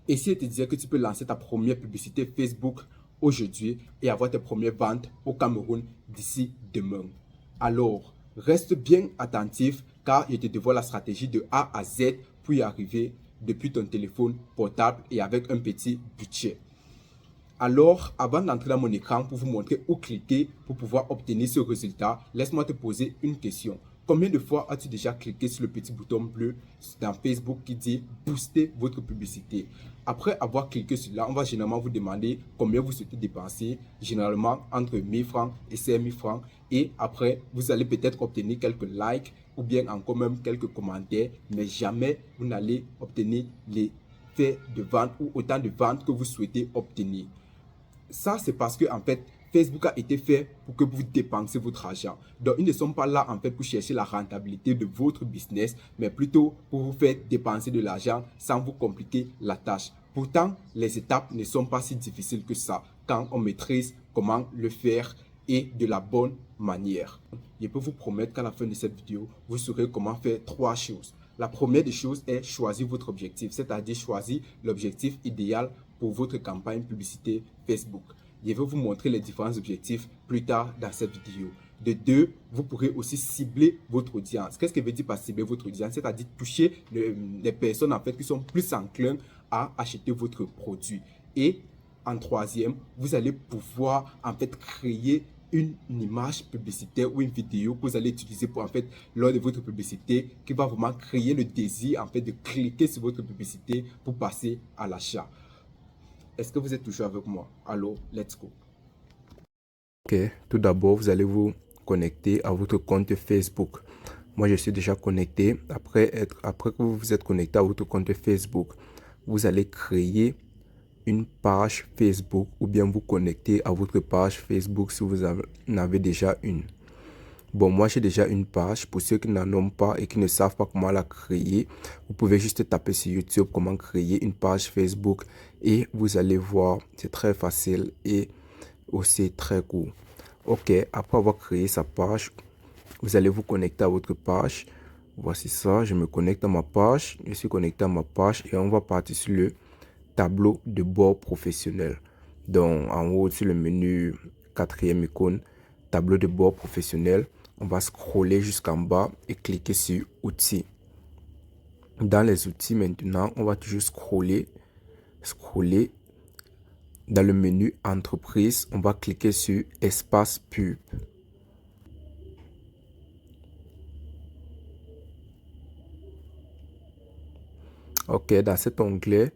Et si je te disais que tu peux lancer ta première publicité Facebook aujourd'hui et avoir tes premières ventes au Cameroun d'ici demain? Alors, reste bien attentif car je te dévoile la stratégie de A à Z pour y arriver depuis ton téléphone portable et avec un petit budget. Alors, avant d'entrer dans mon écran pour vous montrer où cliquer pour pouvoir obtenir ce résultat, laisse-moi te poser une question. Combien de fois as-tu déjà cliqué sur le petit bouton bleu dans Facebook qui dit booster votre publicité? Après avoir cliqué sur là, on va généralement vous demander combien vous souhaitez dépenser, généralement entre 1000 francs et 5000 francs. Et après, vous allez peut-être obtenir quelques likes ou bien encore même quelques commentaires, mais jamais vous n'allez obtenir les faits de vente ou autant de ventes que vous souhaitez obtenir. Ça, c'est parce que, en fait, Facebook a été fait pour que vous dépensez votre argent. Donc, ils ne sont pas là, en fait, pour chercher la rentabilité de votre business, mais plutôt pour vous faire dépenser de l'argent sans vous compliquer la tâche. Pourtant, les étapes ne sont pas si difficiles que ça quand on maîtrise comment le faire et de la bonne manière. Je peux vous promettre qu'à la fin de cette vidéo, vous saurez comment faire 3 choses. La première des choses est choisir votre objectif, c'est-à-dire choisir l'objectif idéal pour votre campagne publicité Facebook. Je vais vous montrer les différents objectifs plus tard dans cette vidéo. De deux, vous pourrez aussi cibler votre audience. Qu'est-ce que veut dire par cibler votre audience? C'est-à-dire toucher les personnes en fait qui sont plus enclins à acheter votre produit. Et en troisième, vous allez pouvoir en fait créer une image publicitaire ou une vidéo que vous allez utiliser pour en fait lors de votre publicité qui va vraiment créer le désir en fait de cliquer sur votre publicité pour passer à l'achat. Est-ce que vous êtes toujours avec moi? Allô, let's go. Ok, tout d'abord, vous allez vous connecter à votre compte Facebook. Moi, je suis déjà connecté. Après que vous vous êtes connecté à votre compte Facebook, vous allez créer une page Facebook ou bien vous connecter à votre page Facebook si vous en avez déjà une. Bon, moi j'ai déjà une page. Pour ceux qui n'en ont pas et qui ne savent pas comment la créer, vous pouvez juste taper sur YouTube comment créer une page Facebook et vous allez voir, c'est très facile et aussi très court. Ok, après avoir créé sa page, vous allez vous connecter à votre page. Voici ça, je me connecte à ma page. Je suis connecté à ma page et on va partir sur le tableau de bord professionnel. Donc en haut sur le menu, quatrième icône, tableau de bord professionnel. On va scroller jusqu'en bas et cliquer sur outils. Dans les outils maintenant, on va toujours scroller. Dans le menu entreprise, on va cliquer sur espace pub. Ok, dans cet onglet,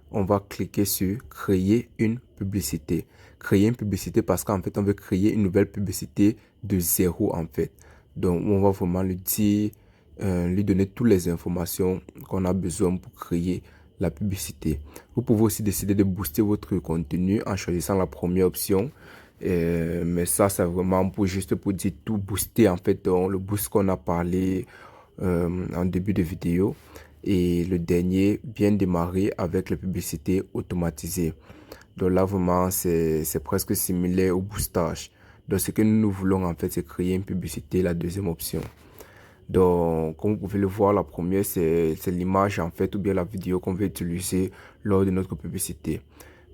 on va cliquer sur créer une publicité. Créer une publicité parce qu'en fait, on veut créer une nouvelle publicité de zéro en fait. Donc, on va vraiment lui dire, lui donner toutes les informations qu'on a besoin pour créer la publicité. Vous pouvez aussi décider de booster votre contenu en choisissant la première option. Mais ça, c'est vraiment juste pour dire tout booster en fait, donc le boost qu'on a parlé en début de vidéo. Et le dernier, bien démarrer avec la publicité automatisée. Donc là, vraiment, c'est presque similaire au boostage. Donc, ce que nous voulons, en fait, c'est créer une publicité, la deuxième option. Donc, comme vous pouvez le voir, la première, c'est l'image, en fait, ou bien la vidéo qu'on veut utiliser lors de notre publicité.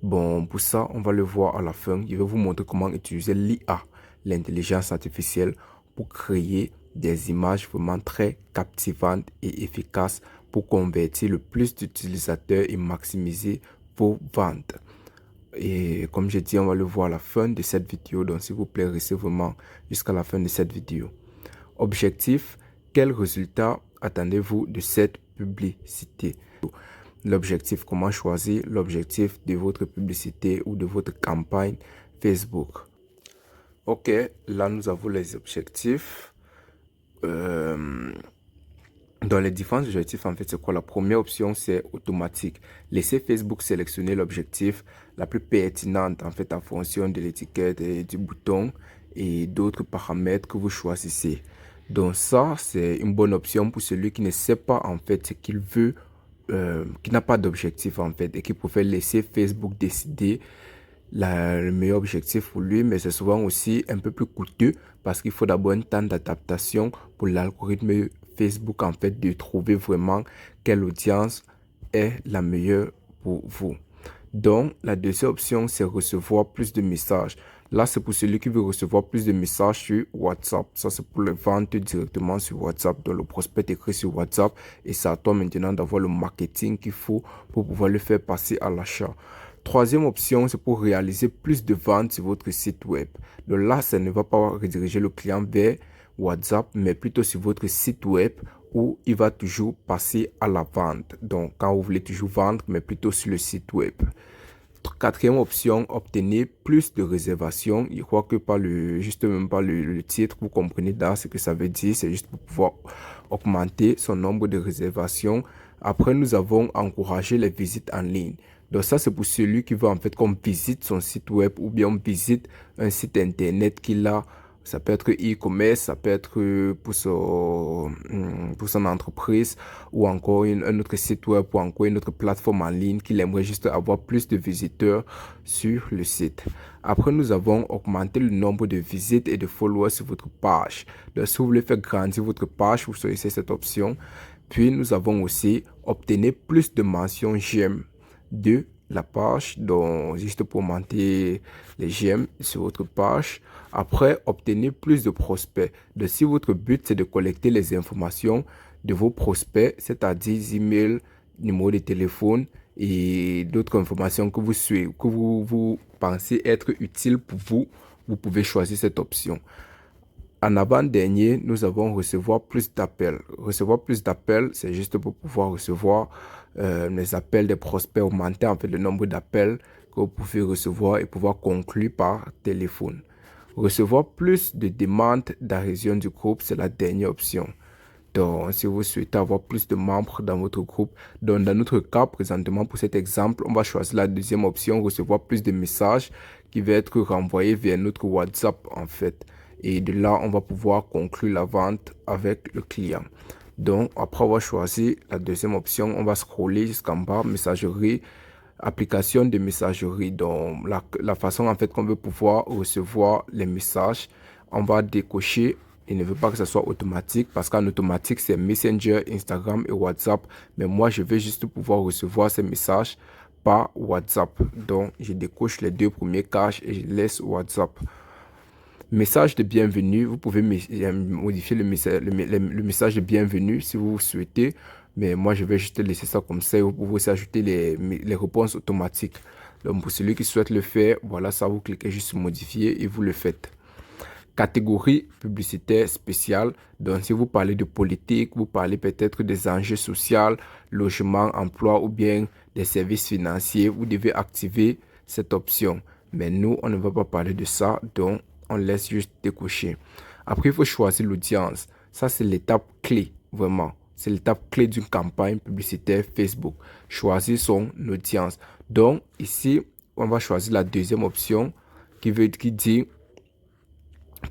Bon, pour ça, on va le voir à la fin. Je vais vous montrer comment utiliser l'IA, l'intelligence artificielle, pour créer des images vraiment très captivantes et efficaces pour convertir le plus d'utilisateurs et maximiser vos ventes. Et comme j'ai dit, on va le voir à la fin de cette vidéo. Donc, s'il vous plaît, restez vraiment jusqu'à la fin de cette vidéo. Objectif, quel résultat attendez-vous de cette publicité? L'objectif, comment choisir l'objectif de votre publicité ou de votre campagne Facebook. Ok, là, nous avons les objectifs. Dans les différents objectifs, en fait, c'est quoi? La première option, c'est automatique. Laissez Facebook sélectionner l'objectif la plus pertinente, en fait, en fonction de l'étiquette et du bouton et d'autres paramètres que vous choisissez. Donc ça, c'est une bonne option pour celui qui ne sait pas, en fait, ce qu'il veut, qui n'a pas d'objectif, en fait, et qui préfère laisser Facebook décider le meilleur objectif pour lui, mais c'est souvent aussi un peu plus coûteux parce qu'il faut d'abord un temps d'adaptation pour l'algorithme Facebook en fait de trouver vraiment quelle audience est la meilleure pour vous. Donc, la deuxième option, c'est recevoir plus de messages. Là, c'est pour celui qui veut recevoir plus de messages sur WhatsApp. Ça, c'est pour les ventes directement sur WhatsApp. Donc, le prospect écrit sur WhatsApp et c'est à toi maintenant d'avoir le marketing qu'il faut pour pouvoir le faire passer à l'achat. Troisième option, c'est pour réaliser plus de ventes sur votre site web. Donc là, ça ne va pas rediriger le client vers WhatsApp, mais plutôt sur votre site web où il va toujours passer à la vente. Donc, quand vous voulez toujours vendre, mais plutôt sur le site web. Quatrième option, obtenir plus de réservations. Je crois que juste même pas le titre, vous comprenez là ce que ça veut dire. C'est juste pour pouvoir augmenter son nombre de réservations. Après, nous avons encouragé les visites en ligne. Donc ça, c'est pour celui qui veut en fait qu'on visite son site web ou bien on visite un site internet qu'il a. Ça peut être e-commerce, ça peut être pour son entreprise ou encore un autre site web ou encore une autre plateforme en ligne qu'il aimerait juste avoir plus de visiteurs sur le site. Après, nous avons augmenté le nombre de visites et de followers sur votre page. Donc, si vous voulez faire grandir votre page, vous choisissez cette option. Puis, nous avons aussi obtenu plus de mentions j'aime de la page, donc juste pour augmenter les j'aime sur votre page. Après, obtenir plus de prospects. Donc, si votre but, c'est de collecter les informations de vos prospects, c'est-à-dire email, numéro de téléphone et d'autres informations que vous pensez être utiles pour vous, vous pouvez choisir cette option. En avant-dernier, nous avons recevoir plus d'appels. Recevoir plus d'appels, c'est juste pour pouvoir recevoir les appels des prospects, augmenter en fait le nombre d'appels que vous pouvez recevoir et pouvoir conclure par téléphone. Recevoir plus de demandes d'adhésion du groupe, c'est la dernière option. Donc, si vous souhaitez avoir plus de membres dans votre groupe, donc dans notre cas, présentement, pour cet exemple, on va choisir la deuxième option, recevoir plus de messages qui va être renvoyé vers notre WhatsApp, en fait. Et de là, on va pouvoir conclure la vente avec le client. Donc, après avoir choisi la deuxième option, on va scroller jusqu'en bas, messagerie, application de messagerie. Donc, la façon en fait qu'on veut pouvoir recevoir les messages, on va décocher. Il ne veut pas que ce soit automatique parce qu'en automatique, c'est Messenger, Instagram et WhatsApp. Mais moi, je veux juste pouvoir recevoir ces messages par WhatsApp. Donc, je décoche les deux premiers caches et je laisse WhatsApp. Message de bienvenue, vous pouvez modifier le message de bienvenue si vous souhaitez. Mais moi, je vais juste laisser ça comme ça. Vous pouvez aussi ajouter les réponses automatiques. Donc, pour celui qui souhaite le faire, voilà ça, vous cliquez juste sur modifier et vous le faites. Catégorie publicitaire spéciale. Donc, si vous parlez de politique, vous parlez peut-être des enjeux sociaux, logement, emploi ou bien des services financiers, vous devez activer cette option. Mais nous, on ne va pas parler de ça, donc on laisse juste décocher. Après, il faut choisir l'audience. Ça, c'est l'étape clé, vraiment. C'est l'étape clé d'une campagne publicitaire Facebook. Choisir son audience. Donc, ici, on va choisir la deuxième option qui dit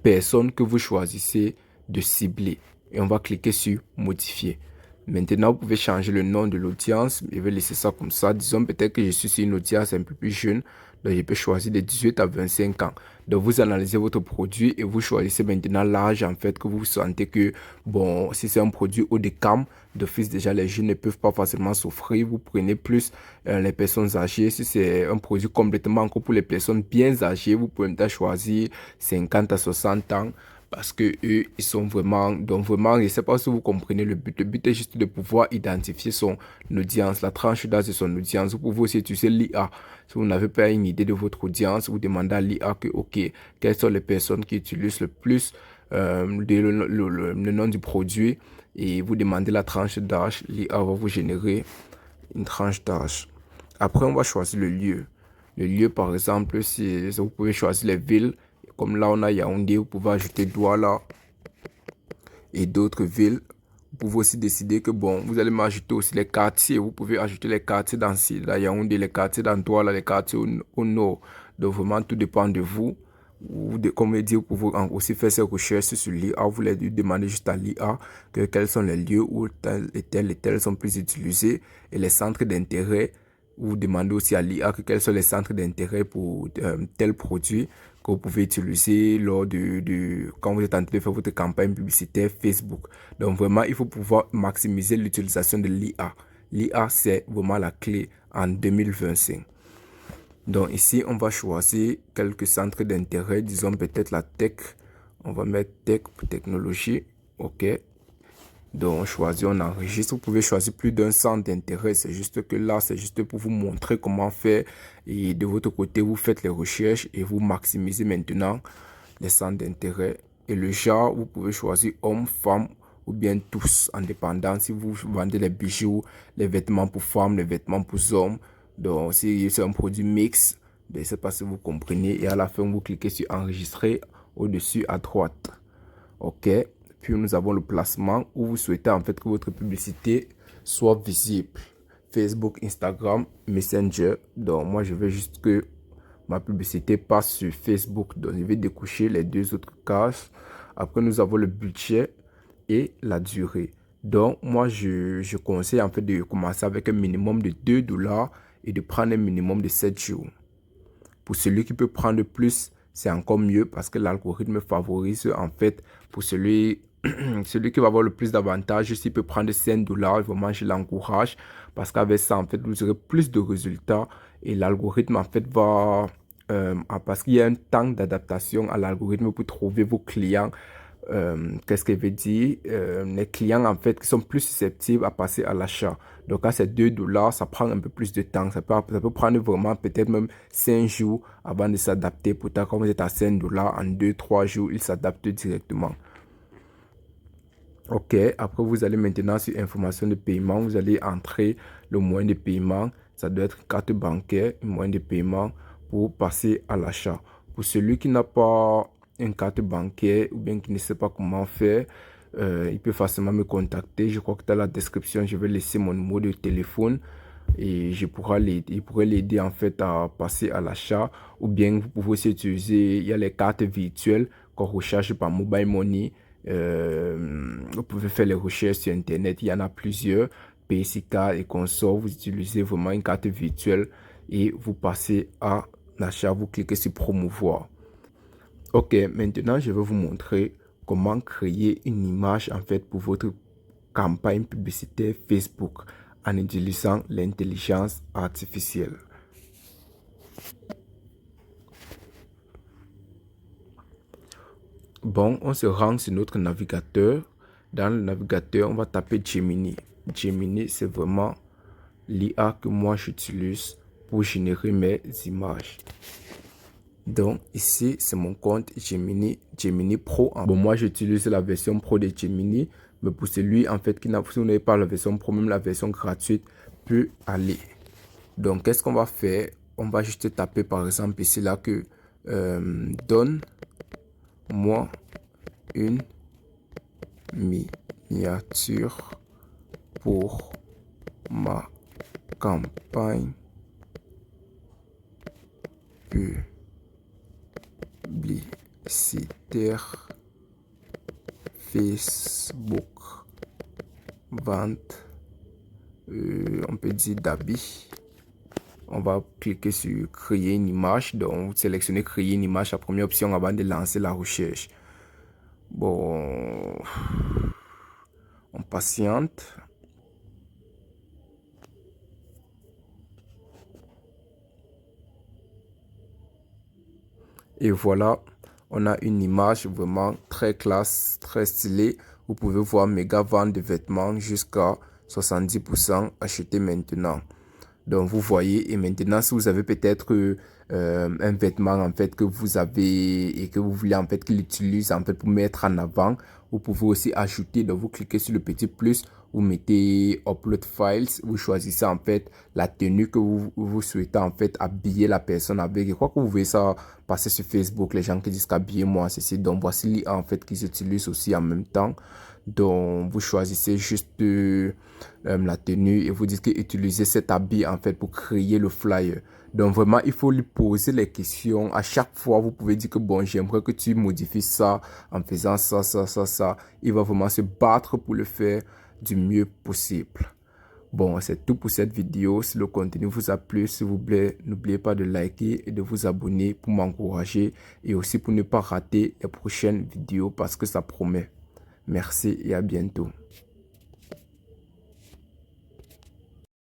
personne que vous choisissez de cibler. Et on va cliquer sur modifier. Maintenant, vous pouvez changer le nom de l'audience. Je vais laisser ça comme ça. Disons peut-être que je suis sur une audience un peu plus jeune. Donc, je peux choisir de 18 à 25 ans. Donc, vous analysez votre produit et vous choisissez maintenant l'âge en fait que vous sentez que, bon, si c'est un produit haut de gamme, d'office déjà les jeunes ne peuvent pas facilement s'offrir. Vous prenez plus les personnes âgées. Si c'est un produit complètement encore pour les personnes bien âgées, vous pouvez peut-être choisir 50 à 60 ans. Parce que eux, ils sont vraiment, donc vraiment, je ne sais pas si vous comprenez le but. Le but est juste de pouvoir identifier son audience, la tranche d'âge de son audience. Vous pouvez aussi utiliser l'IA. Si vous n'avez pas une idée de votre audience, vous demandez à l'IA que, ok, quelles sont les personnes qui utilisent le plus le nom du produit et vous demandez la tranche d'âge. L'IA va vous générer une tranche d'âge. Après, on va choisir le lieu. Le lieu, par exemple, si vous pouvez choisir les villes. Comme là, on a Yaoundé, vous pouvez ajouter Douala et d'autres villes. Vous pouvez aussi décider que, bon, vous allez m'ajouter aussi les quartiers. Vous pouvez ajouter les quartiers dans Yaoundé, les quartiers dans Douala, les quartiers au nord. Donc, vraiment, tout dépend de vous. Comme je dis, vous pouvez aussi faire ces recherches sur l'IA. Vous les demandez juste à l'IA quels sont les lieux où tels et tels sont plus utilisés et les centres d'intérêt. Vous demandez aussi à l'IA quels sont les centres d'intérêt pour tel produit que vous pouvez utiliser lors quand vous êtes en train de faire votre campagne publicitaire Facebook. Donc vraiment, il faut pouvoir maximiser l'utilisation de l'IA. L'IA, c'est vraiment la clé en 2025. Donc ici, on va choisir quelques centres d'intérêt, disons peut-être la tech. On va mettre tech pour technologie. OK. Donc on choisit, on enregistre. Vous pouvez choisir plus d'un centre d'intérêt. C'est juste que là, c'est juste pour vous montrer comment faire. Et de votre côté, vous faites les recherches et vous maximisez maintenant les centres d'intérêt. Et le genre, vous pouvez choisir homme, femme ou bien tous, en dépendant si vous vendez les bijoux, les vêtements pour femmes, les vêtements pour hommes. Donc si c'est un produit mix, je ne sais pas si vous comprenez. Et à la fin, vous cliquez sur enregistrer au-dessus à droite. OK. Puis nous avons le placement où vous souhaitez en fait que votre publicité soit visible. Facebook, Instagram, Messenger. Donc moi je veux juste que ma publicité passe sur Facebook. Donc je vais décocher les deux autres cases. Après nous avons le budget et la durée. Donc moi je conseille en fait de commencer avec un minimum de $2 et de prendre un minimum de 7 jours. Pour celui qui peut prendre plus, c'est encore mieux parce que l'algorithme favorise en fait pour celui qui va avoir le plus d'avantages. S'il peut prendre $5, vraiment je l'encourage parce qu'avec ça en fait vous aurez plus de résultats et l'algorithme en fait va parce qu'il y a un temps d'adaptation à l'algorithme pour trouver vos clients. Qu'est-ce que veut dire les clients en fait qui sont plus susceptibles à passer à l'achat. Donc à ces $2, ça prend un peu plus de temps. Ça peut prendre vraiment peut-être même 5 jours avant de s'adapter. Pourtant quand vous êtes à $5, en 2-3 jours, il s'adapte directement. OK, après vous allez maintenant sur information de paiement. Vous allez entrer le moyen de paiement. Ça doit être carte bancaire, un moyen de paiement pour passer à l'achat. Pour celui qui n'a pas une carte bancaire ou bien qui ne sait pas comment faire, il peut facilement me contacter. Je crois que dans la description, je vais laisser mon numéro de téléphone et il pourrait l'aider en fait à passer à l'achat. Ou bien vous pouvez aussi utiliser, il y a les cartes virtuelles qu'on recharge par Mobile Money. Vous pouvez faire les recherches sur internet, il y en a plusieurs, PSK et consorts. Vous utilisez vraiment une carte virtuelle et vous passez à l'achat, vous cliquez sur promouvoir. OK, maintenant je vais vous montrer comment créer une image en fait pour votre campagne publicitaire Facebook en utilisant l'intelligence artificielle. Bon, on se rend sur notre navigateur. Dans le navigateur, on va taper Gemini. Gemini, c'est vraiment l'IA que moi j'utilise pour générer mes images. Donc ici, c'est mon compte Gemini Pro. Bon, moi j'utilise la version Pro de Gemini, mais pour celui en fait si vous n'avez pas la version Pro, même la version gratuite peut aller. Donc qu'est-ce qu'on va faire? On va juste taper par exemple ici là que donne-moi une miniature pour ma campagne publicitaire Facebook vente, on peut dire d'habits. On va cliquer sur créer une image. Donc vous sélectionnez créer une image, la première option avant de lancer la recherche. Bon, on patiente. Et voilà, on a une image vraiment très classe, très stylée. Vous pouvez voir méga vente de vêtements jusqu'à 70% acheter maintenant. Donc vous voyez, et maintenant si vous avez peut-être un vêtement en fait que vous avez et que vous voulez en fait qu'il utilise en fait pour mettre en avant, vous pouvez aussi ajouter. Donc vous cliquez sur le petit plus, vous mettez upload files, vous choisissez en fait la tenue que vous souhaitez en fait habiller la personne avec. Je crois que vous voyez ça passer sur Facebook, les gens qui disent qu'habillez-moi ceci. Donc voici l'IA en fait qu'ils utilisent aussi en même temps. Donc vous choisissez juste la tenue et vous dites que utilisez cet habit en fait pour créer le flyer. Donc vraiment il faut lui poser les questions. À chaque fois vous pouvez dire que bon, j'aimerais que tu modifies ça en faisant ça. Il va vraiment se battre pour le faire du mieux possible. Bon, c'est tout pour cette vidéo. Si le contenu vous a plu, s'il vous plaît, n'oubliez pas de liker et de vous abonner pour m'encourager et aussi pour ne pas rater les prochaines vidéos parce que ça promet. Merci et à bientôt.